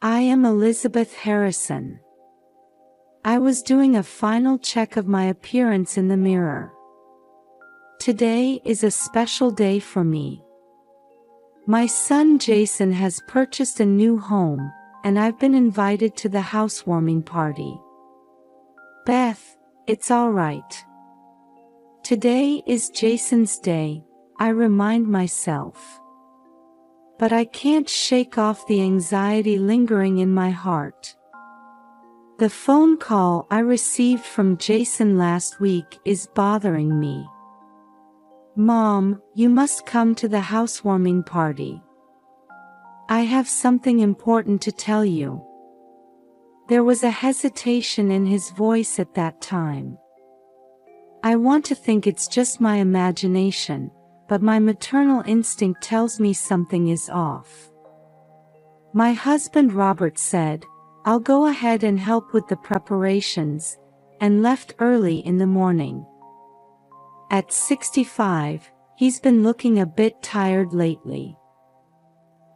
I am Elizabeth Harrison. I was doing a final check of my appearance in the mirror. Today is a special day for me. My son Jason has purchased a new home, and I've been invited to the housewarming party. Beth, it's all right. Today is Jason's day, I remind myself. But I can't shake off the anxiety lingering in my heart. The phone call I received from Jason last week is bothering me. Mom, you must come to the housewarming party. I have something important to tell you. There was a hesitation in his voice at that time. I want to think it's just my imagination, but my maternal instinct tells me something is off. My husband Robert said, "I'll go ahead and help with the preparations," and left early in the morning. At 65, he's been looking a bit tired lately.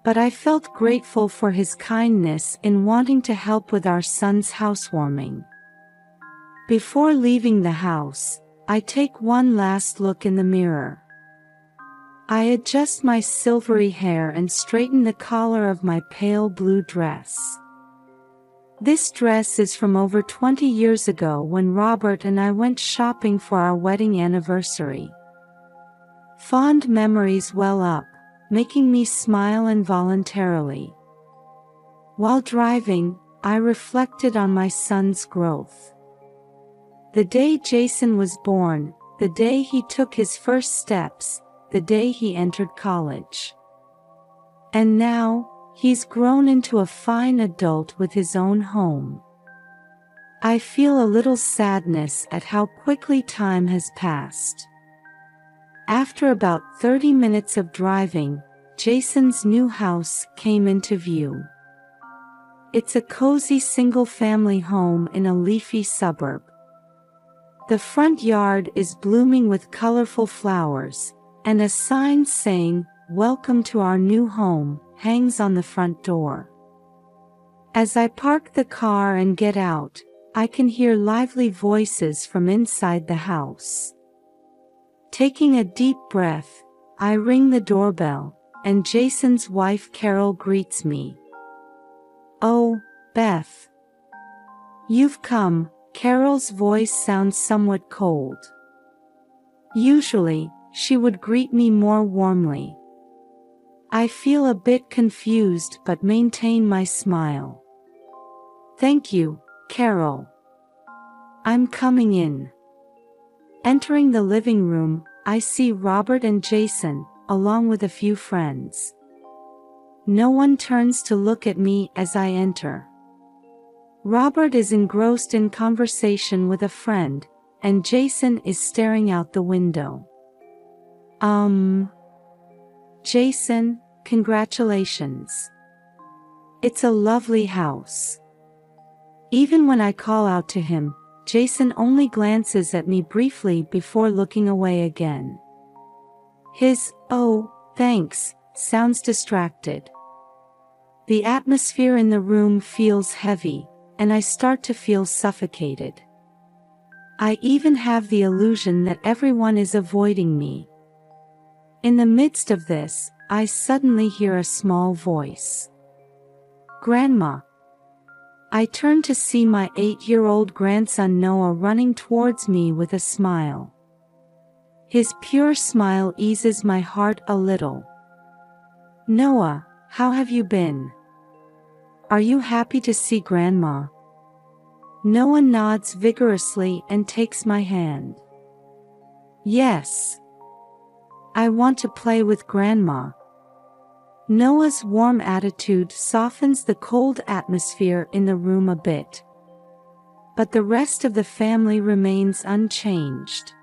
But I felt grateful for his kindness in wanting to help with our son's housewarming. Before leaving the house, I take one last look in the mirror. I adjust my silvery hair and straighten the collar of my pale blue dress. This dress is from over 20 years ago when Robert and I went shopping for our wedding anniversary. Fond memories well up, making me smile involuntarily. While driving, I reflected on my son's growth. The day Jason was born, the day he took his first steps, the day he entered college. And now, he's grown into a fine adult with his own home. I feel a little sadness at how quickly time has passed. After about 30 minutes of driving, Jason's new house came into view. It's a cozy single-family home in a leafy suburb. The front yard is blooming with colorful flowers, and a sign saying, "Welcome to our new home," hangs on the front door. As I park the car and get out, I can hear lively voices from inside the house. Taking a deep breath, I ring the doorbell, and Jason's wife Carol greets me. "Oh, Beth. You've come." Carol's voice sounds somewhat cold. Usually, she would greet me more warmly. I feel a bit confused but maintain my smile. "Thank you, Carol. I'm coming in." Entering the living room, I see Robert and Jason, along with a few friends. No one turns to look at me as I enter. Robert is engrossed in conversation with a friend, and Jason is staring out the window. Jason, congratulations. It's a lovely house." Even when I call out to him, Jason only glances at me briefly before looking away again. His, "Oh, thanks," sounds distracted. The atmosphere in the room feels heavy, and I start to feel suffocated. I even have the illusion that everyone is avoiding me. In the midst of this, I suddenly hear a small voice. "Grandma." I turn to see my 8-year-old grandson Noah running towards me with a smile. His pure smile eases my heart a little. "Noah, how have you been? Are you happy to see Grandma?" Noah nods vigorously and takes my hand. "Yes. I want to play with Grandma." Noah's warm attitude softens the cold atmosphere in the room a bit. But the rest of the family remains unchanged.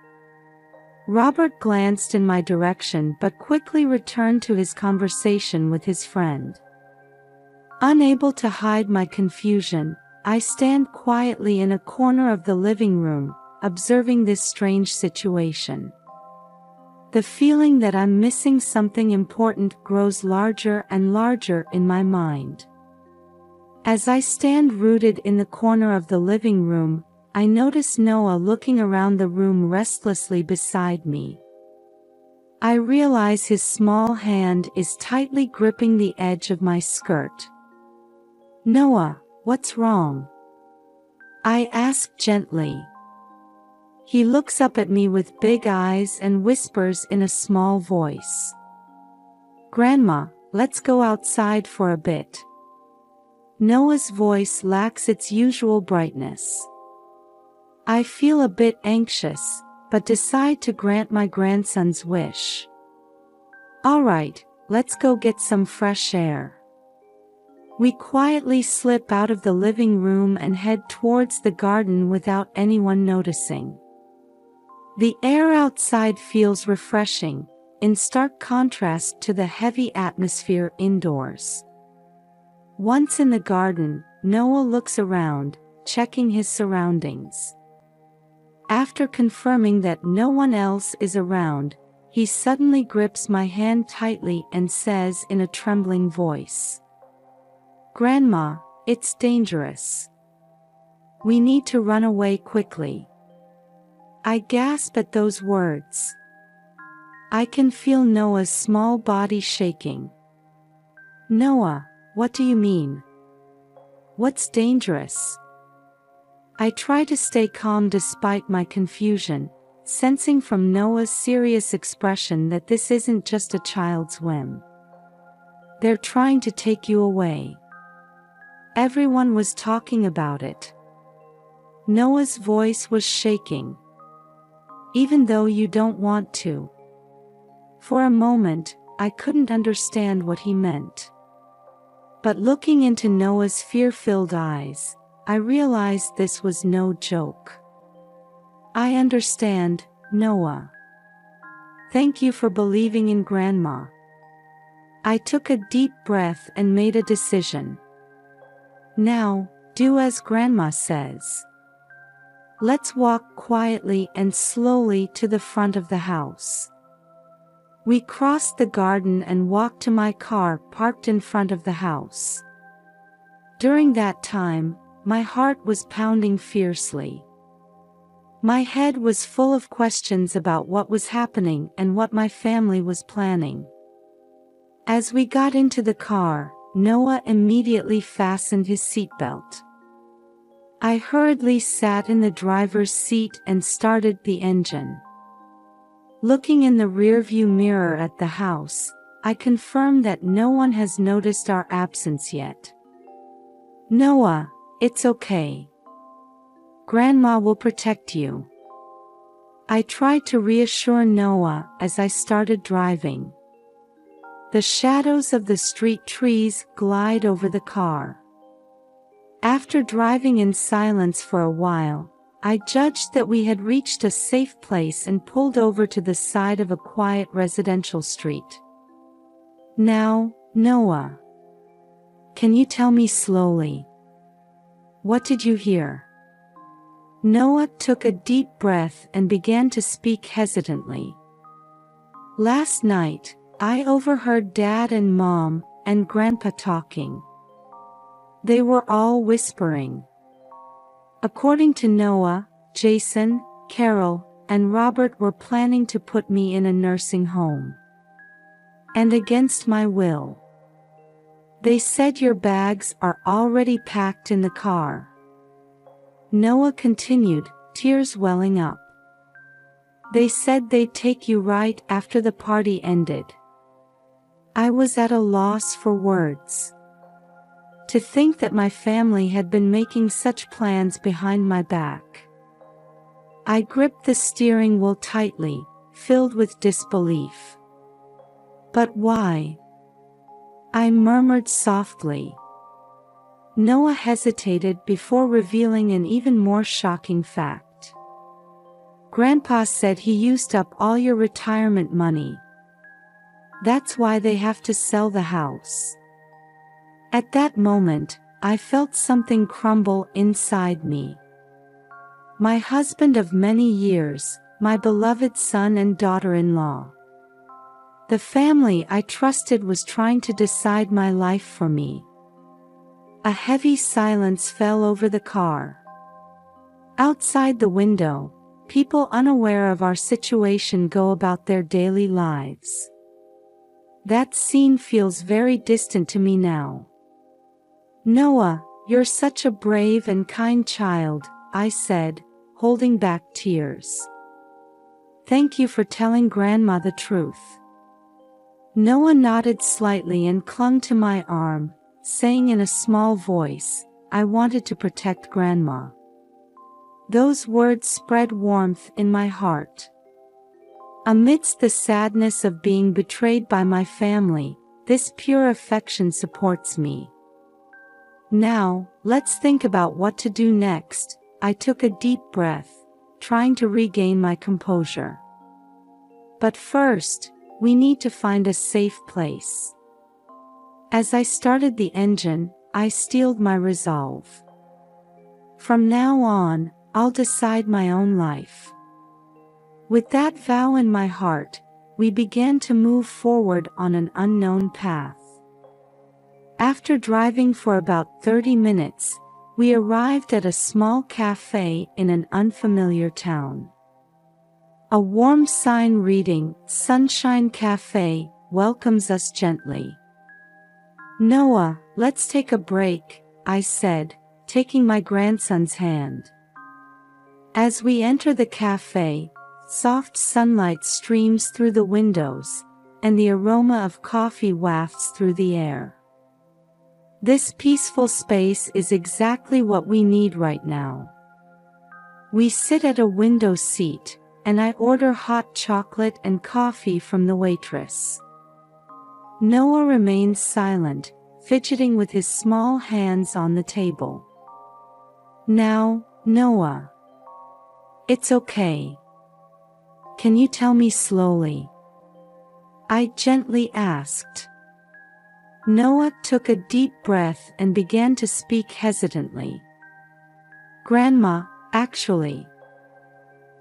Robert glanced in my direction but quickly returned to his conversation with his friend. Unable to hide my confusion, I stand quietly in a corner of the living room, observing this strange situation. The feeling that I'm missing something important grows larger and larger in my mind. As I stand rooted in the corner of the living room, I notice Noah looking around the room restlessly beside me. I realize his small hand is tightly gripping the edge of my skirt. "Noah, what's wrong?" I ask gently. He looks up at me with big eyes and whispers in a small voice. "Grandma, let's go outside for a bit." Noah's voice lacks its usual brightness. I feel a bit anxious, but decide to grant my grandson's wish. "All right, let's go get some fresh air." We quietly slip out of the living room and head towards the garden without anyone noticing. The air outside feels refreshing, in stark contrast to the heavy atmosphere indoors. Once in the garden, Noah looks around, checking his surroundings. After confirming that no one else is around, he suddenly grips my hand tightly and says in a trembling voice, "Grandma, it's dangerous. We need to run away quickly." I gasp at those words. I can feel Noah's small body shaking. "Noah, what do you mean? What's dangerous?" I try to stay calm despite my confusion, sensing from Noah's serious expression that this isn't just a child's whim. "They're trying to take you away. Everyone was talking about it." Noah's voice was shaking. "Even though you don't want to." For a moment, I couldn't understand what he meant. But looking into Noah's fear-filled eyes, I realized this was no joke. "I understand, Noah. Thank you for believing in Grandma." I took a deep breath and made a decision. "Now, do as Grandma says. Let's walk quietly and slowly to the front of the house." We crossed the garden and walked to my car parked in front of the house. During that time, my heart was pounding fiercely. My head was full of questions about what was happening and what my family was planning. As we got into the car, Noah immediately fastened his seatbelt. I hurriedly sat in the driver's seat and started the engine. Looking in the rearview mirror at the house, I confirmed that no one has noticed our absence yet. "Noah, it's okay. Grandma will protect you." I tried to reassure Noah as I started driving. The shadows of the street trees glide over the car. After driving in silence for a while, I judged that we had reached a safe place and pulled over to the side of a quiet residential street. "Now, Noah, can you tell me slowly? What did you hear?" Noah took a deep breath and began to speak hesitantly. "Last night, I overheard Dad and Mom and Grandpa talking. They were all whispering. According to Noah, Jason, Carol, and Robert were planning to put me in a nursing home. And against my will. They said your bags are already packed in the car." Noah continued, tears welling up. "They said they'd take you right after the party ended." I was at a loss for words. To think that my family had been making such plans behind my back. I gripped the steering wheel tightly, filled with disbelief. "But why?" I murmured softly. Noah hesitated before revealing an even more shocking fact. "Grandpa said he used up all your retirement money. That's why they have to sell the house." At that moment, I felt something crumble inside me. My husband of many years, my beloved son and daughter-in-law. The family I trusted was trying to decide my life for me. A heavy silence fell over the car. Outside the window, people unaware of our situation go about their daily lives. That scene feels very distant to me now. "Noah, you're such a brave and kind child," I said, holding back tears. "Thank you for telling Grandma the truth." Noah nodded slightly and clung to my arm, saying in a small voice, "I wanted to protect Grandma." Those words spread warmth in my heart. Amidst the sadness of being betrayed by my family, this pure affection supports me. "Now, let's think about what to do next." I took a deep breath, trying to regain my composure. "But first, we need to find a safe place." As I started the engine, I steeled my resolve. From now on, I'll decide my own life. With that vow in my heart, we began to move forward on an unknown path. After driving for about 30 minutes, we arrived at a small cafe in an unfamiliar town. A warm sign reading, "Sunshine Cafe," welcomes us gently. "Noah, let's take a break," I said, taking my grandson's hand. As we enter the cafe, soft sunlight streams through the windows, and the aroma of coffee wafts through the air. This peaceful space is exactly what we need right now. We sit at a window seat, and I order hot chocolate and coffee from the waitress. Noah remains silent, fidgeting with his small hands on the table. "Now, Noah. It's okay. Can you tell me slowly?" I gently asked. Noah took a deep breath and began to speak hesitantly. "Grandma, actually."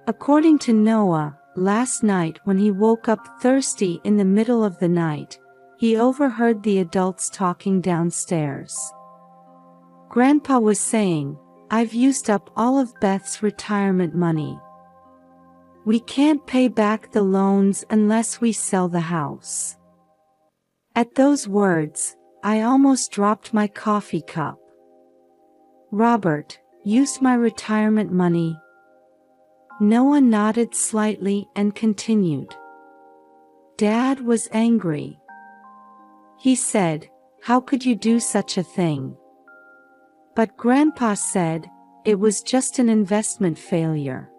According to Noah, last night when he woke up thirsty in the middle of the night, he overheard the adults talking downstairs. Grandpa was saying, "I've used up all of Beth's retirement money. We can't pay back the loans unless we sell the house." At those words, I almost dropped my coffee cup. "Robert, used my retirement money?" Noah nodded slightly and continued. "Dad was angry. He said, 'How could you do such a thing?' But Grandpa said, it was just an investment failure."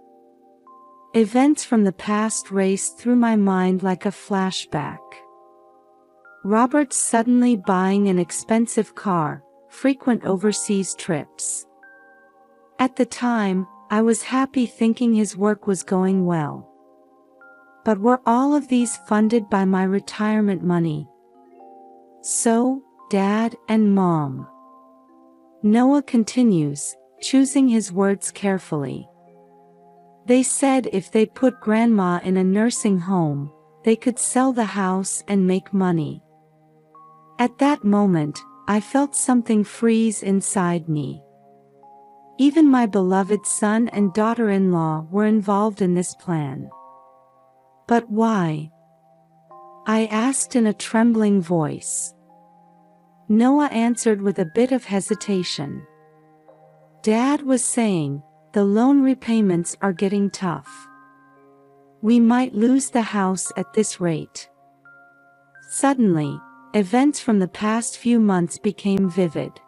Events from the past raced through my mind like a flashback. Robert suddenly buying an expensive car, frequent overseas trips. At the time, I was happy thinking his work was going well. But were all of these funded by my retirement money? So, Dad and Mom. Noah continues, choosing his words carefully. "They said if they put Grandma in a nursing home, they could sell the house and make money." At that moment, I felt something freeze inside me. Even my beloved son and daughter-in-law were involved in this plan. "But why?" I asked in a trembling voice. Noah answered with a bit of hesitation. "Dad was saying, the loan repayments are getting tough. We might lose the house at this rate." Suddenly, events from the past few months became vivid.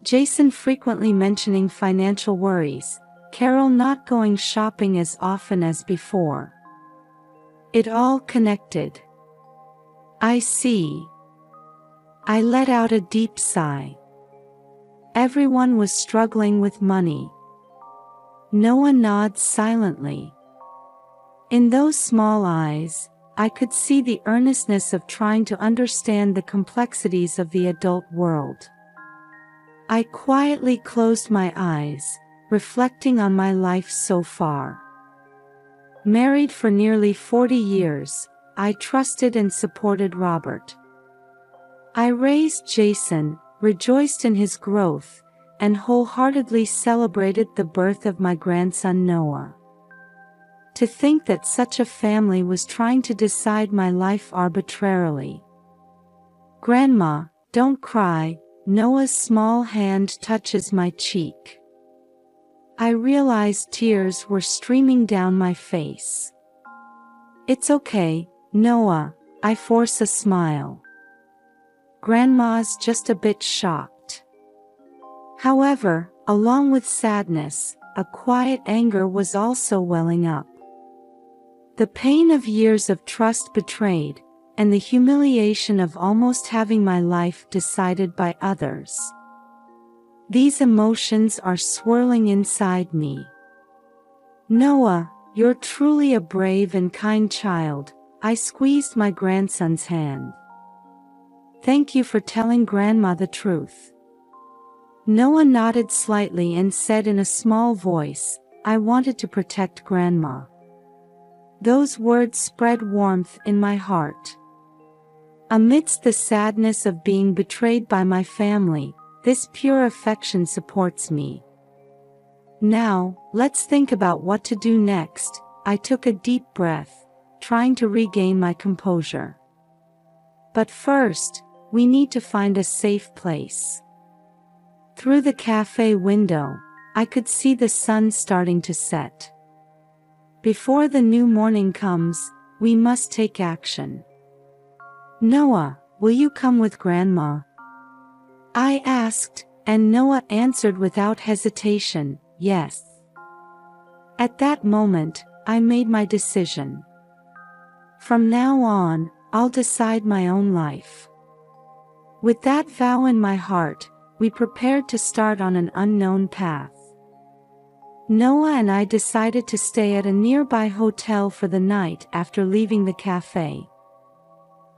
Jason frequently mentioning financial worries, Carol not going shopping as often as before. It all connected. "I see." I let out a deep sigh. Everyone was struggling with money. Noah nods silently. In those small eyes, I could see the earnestness of trying to understand the complexities of the adult world. I quietly closed my eyes, reflecting on my life so far. Married for nearly 40 years, I trusted and supported Robert. I raised Jason, rejoiced in his growth, and wholeheartedly celebrated the birth of my grandson Noah. To think that such a family was trying to decide my life arbitrarily. "Grandma, don't cry." Noah's small hand touches my cheek. I realized tears were streaming down my face. "It's okay, Noah," I force a smile. "Grandma's just a bit shocked." However, along with sadness, a quiet anger was also welling up. The pain of years of trust betrayed, and the humiliation of almost having my life decided by others. These emotions are swirling inside me. "Noah, you're truly a brave and kind child." I squeezed my grandson's hand. "Thank you for telling Grandma the truth." Noah nodded slightly and said in a small voice, "I wanted to protect Grandma." Those words spread warmth in my heart. Amidst the sadness of being betrayed by my family, this pure affection supports me. "Now, let's think about what to do next." I took a deep breath, trying to regain my composure. "But first, we need to find a safe place." Through the cafe window, I could see the sun starting to set. Before the new morning comes, we must take action. "Noah, will you come with Grandma?" I asked, and Noah answered without hesitation, "Yes." At that moment, I made my decision. From now on, I'll decide my own life. With that vow in my heart, we prepared to start on an unknown path. Noah and I decided to stay at a nearby hotel for the night after leaving the cafe.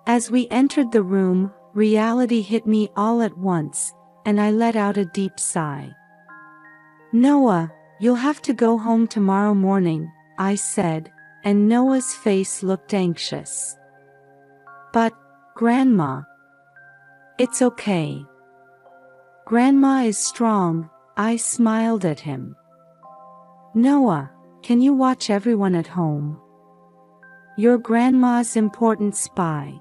As we entered the room, reality hit me all at once, and I let out a deep sigh. "Noah, you'll have to go home tomorrow morning," I said, and Noah's face looked anxious. "But, Grandma." "It's okay. Grandma is strong." I smiled at him. "Noah, can you watch everyone at home? You're Grandma's important spy."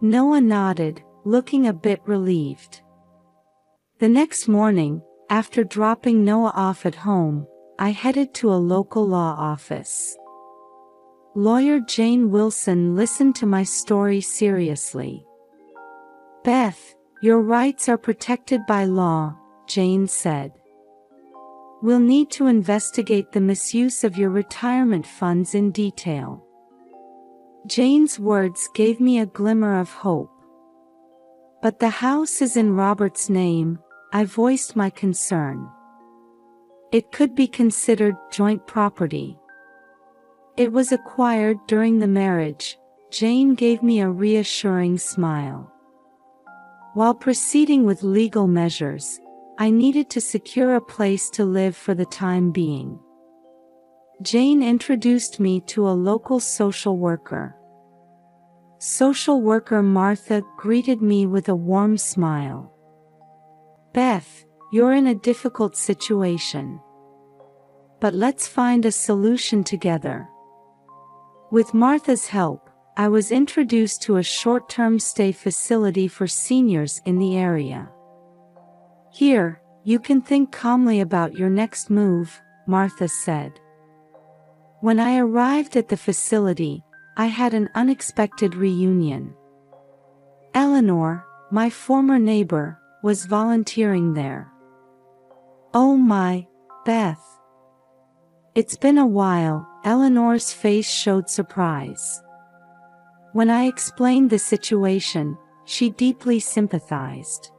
Noah nodded, looking a bit relieved. The next morning, after dropping Noah off at home, I headed to a local law office. Lawyer Jane Wilson listened to my story seriously. "Beth, your rights are protected by law," Jane said. "We'll need to investigate the misuse of your retirement funds in detail." Jane's words gave me a glimmer of hope. "But the house is in Robert's name," I voiced my concern. "It could be considered joint property." "It was acquired during the marriage," Jane gave me a reassuring smile. While proceeding with legal measures, I needed to secure a place to live for the time being. Jane introduced me to a local social worker. Social worker Martha greeted me with a warm smile. "Beth, you're in a difficult situation. But let's find a solution together." With Martha's help, I was introduced to a short-term stay facility for seniors in the area. "Here, you can think calmly about your next move," Martha said. When I arrived at the facility, I had an unexpected reunion. Eleanor, my former neighbor, was volunteering there. "Oh my, Beth. It's been a while." Eleanor's face showed surprise. When I explained the situation, she deeply sympathized.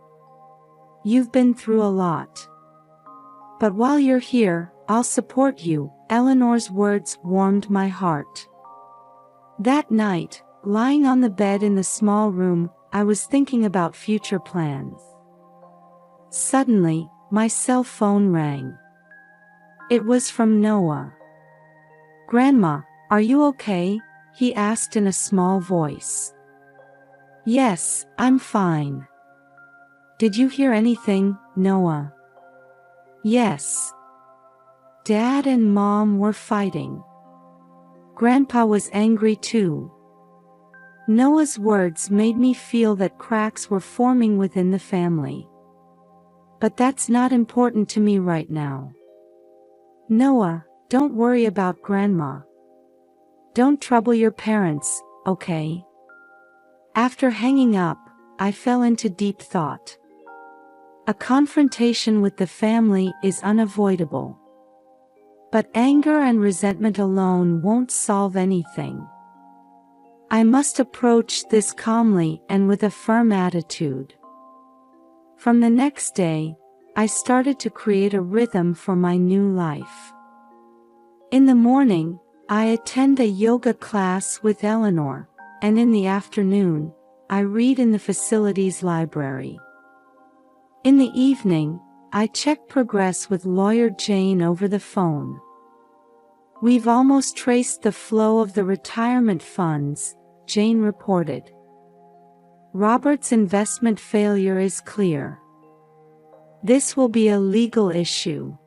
"You've been through a lot. But while you're here, I'll support you." Eleanor's words warmed my heart. That night, lying on the bed in the small room, I was thinking about future plans. Suddenly, my cell phone rang. It was from Noah. "Grandma, are you okay?" he asked in a small voice. "Yes, I'm fine. Did you hear anything, Noah? Yes. Dad and Mom were fighting. Grandpa was angry too. Noah's words made me feel that cracks were forming within the family. But that's not important to me right now. Noah, don't worry about Grandma. Don't trouble your parents, okay? After hanging up, I fell into deep thought. A confrontation with the family is unavoidable. But anger and resentment alone won't solve anything. I must approach this calmly and with a firm attitude. From the next day, I started to create a rhythm for my new life. In the morning, I attend a yoga class with Eleanor, and in the afternoon, I read in the facilities library. In the evening, I check progress with lawyer Jane over the phone. We've almost traced the flow of the retirement funds, Jane reported. Robert's investment failure is clear. This will be a legal issue.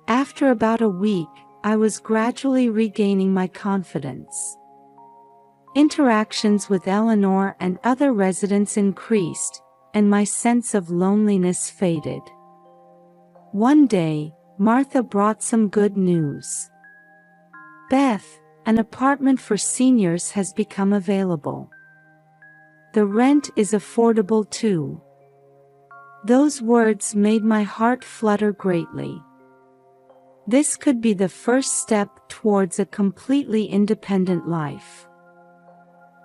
After about a week, I was gradually regaining my confidence. Interactions with Eleanor and other residents increased, and my sense of loneliness faded. One day, Martha brought some good news. Beth, an apartment for seniors has become available. The rent is affordable too. Those words made my heart flutter greatly. This could be the first step towards a completely independent life.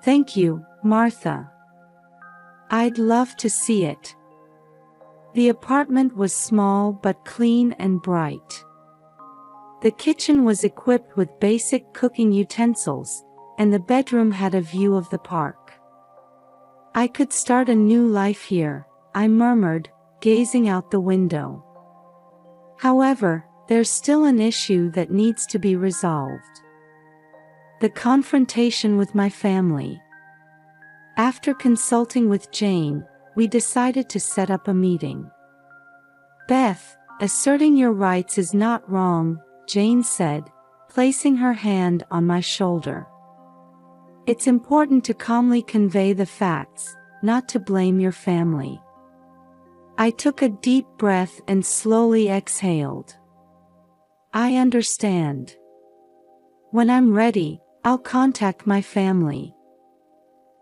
Thank you, Martha. I'd love to see it. The apartment was small but clean and bright. The kitchen was equipped with basic cooking utensils, and the bedroom had a view of the park. I could start a new life here, I murmured, gazing out the window. However, there's still an issue that needs to be resolved. The confrontation with my family. After consulting with Jane, we decided to set up a meeting. Beth, asserting your rights is not wrong, Jane said, placing her hand on my shoulder. It's important to calmly convey the facts, not to blame your family. I took a deep breath and slowly exhaled. I understand. When I'm ready, I'll contact my family.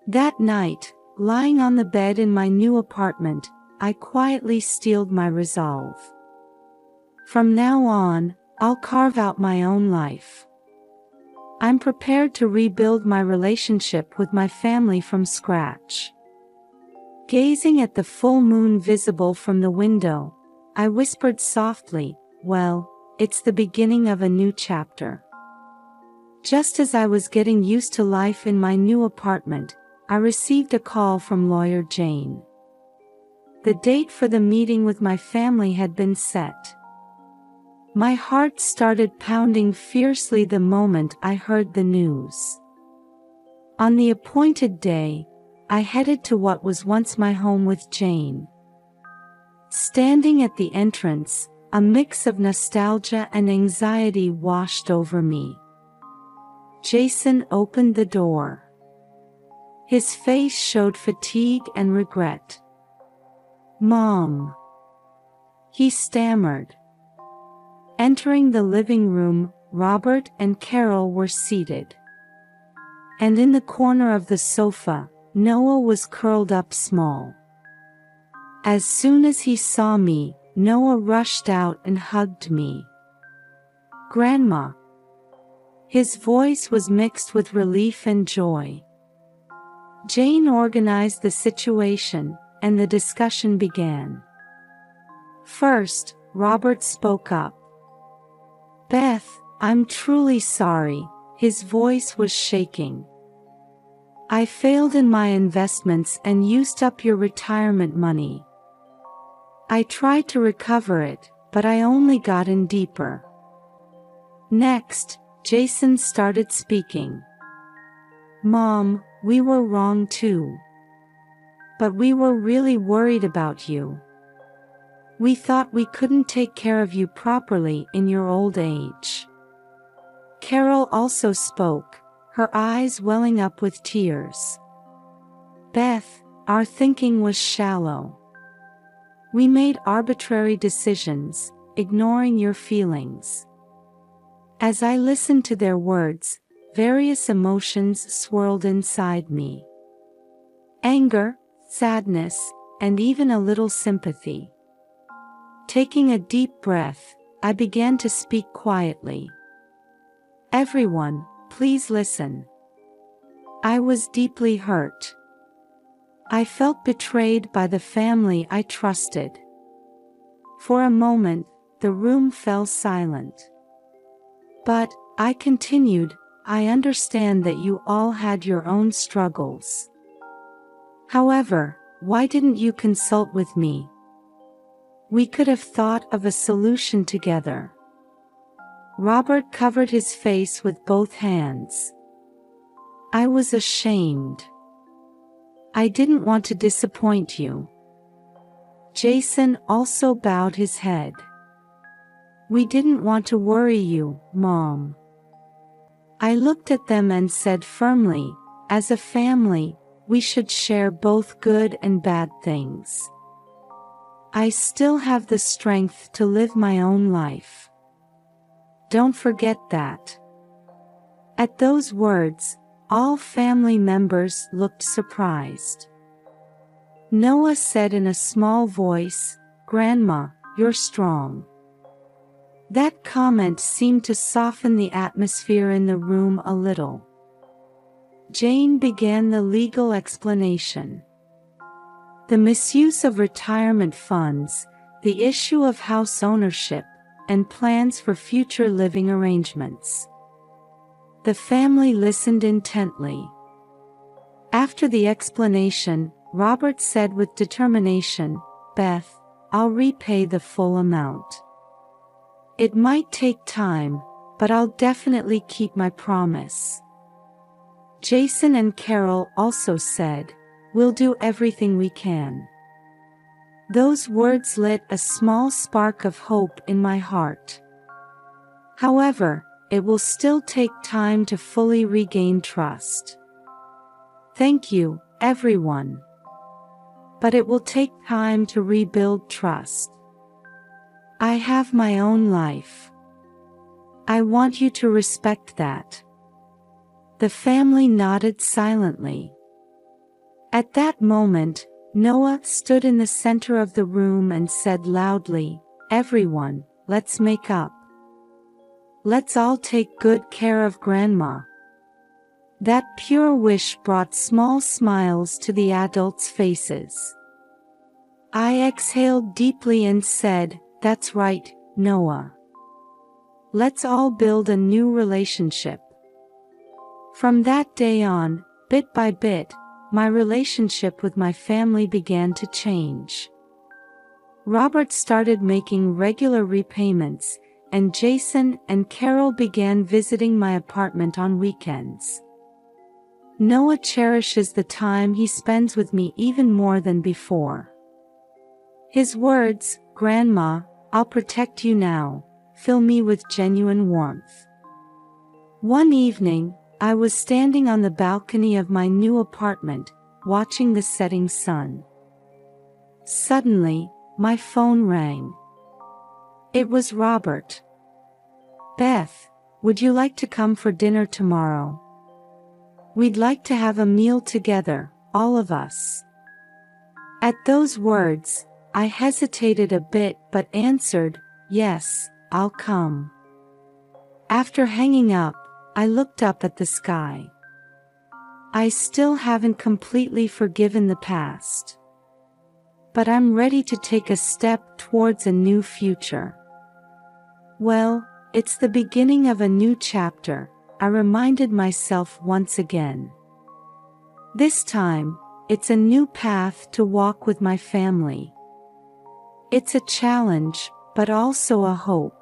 That night, lying on the bed in my new apartment, I quietly steeled my resolve. From now on, I'll carve out my own life. I'm prepared to rebuild my relationship with my family from scratch. Gazing at the full moon visible from the window, I whispered softly, "Well, it's the beginning of a new chapter." Just as I was getting used to life in my new apartment, I received a call from lawyer Jane. The date for the meeting with my family had been set. My heart started pounding fiercely the moment I heard the news. On the appointed day, I headed to what was once my home with Jane. Standing at the entrance, a mix of nostalgia and anxiety washed over me. Jason opened the door. His face showed fatigue and regret. "Mom," he stammered. Entering the living room, Robert and Carol were seated. And in the corner of the sofa, Noah was curled up small. As soon as he saw me, Noah rushed out and hugged me. "Grandma." His voice was mixed with relief and joy. Jane organized the situation, and the discussion began. First, Robert spoke up. "Beth, I'm truly sorry," his voice was shaking. "I failed in my investments and used up your retirement money. I tried to recover it, but I only got in deeper." Next, Jason started speaking. "Mom, we were wrong too. But we were really worried about you. We thought we couldn't take care of you properly in your old age. Carol also spoke, her eyes welling up with tears. Beth, our thinking was shallow. We made arbitrary decisions, ignoring your feelings. As I listened to their words, various emotions swirled inside me. Anger, sadness, and even a little sympathy. Taking a deep breath, I began to speak quietly. Everyone, please listen. I was deeply hurt. I felt betrayed by the family I trusted. For a moment, the room fell silent. But, I continued, I understand that you all had your own struggles. However, why didn't you consult with me? We could have thought of a solution together. Robert covered his face with both hands. I was ashamed. I didn't want to disappoint you. Jason also bowed his head. We didn't want to worry you, Mom. I looked at them and said firmly, as a family, we should share both good and bad things. I still have the strength to live my own life. Don't forget that. At those words, all family members looked surprised. Noah said in a small voice, Grandma, you're strong. That comment seemed to soften the atmosphere in the room a little. Jane began the legal explanation. The misuse of retirement funds, the issue of house ownership, and plans for future living arrangements. The family listened intently. After the explanation, Robert said with determination, Beth, I'll repay the full amount. It might take time, but I'll definitely keep my promise. Jason and Carol also said, we'll do everything we can. Those words lit a small spark of hope in my heart. However, it will still take time to fully regain trust. Thank you, everyone. But it will take time to rebuild trust. I have my own life. I want you to respect that. The family nodded silently. At that moment, Noah stood in the center of the room and said loudly, Everyone, let's make up. Let's all take good care of Grandma. That pure wish brought small smiles to the adults' faces. I exhaled deeply and said, That's right, Noah. Let's all build a new relationship. From that day on, bit by bit, my relationship with my family began to change. Robert started making regular repayments, and Jason and Carol began visiting my apartment on weekends. Noah cherishes the time he spends with me even more than before. His words, Grandma, I'll protect you now, fill me with genuine warmth. One evening, I was standing on the balcony of my new apartment, watching the setting sun. Suddenly, my phone rang. It was Robert. Beth, would you like to come for dinner tomorrow? We'd like to have a meal together, all of us. At those words, I hesitated a bit but answered, Yes, I'll come. After hanging up, I looked up at the sky. I still haven't completely forgiven the past. But I'm ready to take a step towards a new future. Well, it's the beginning of a new chapter, I reminded myself once again. This time, it's a new path to walk with my family. It's a challenge, but also a hope.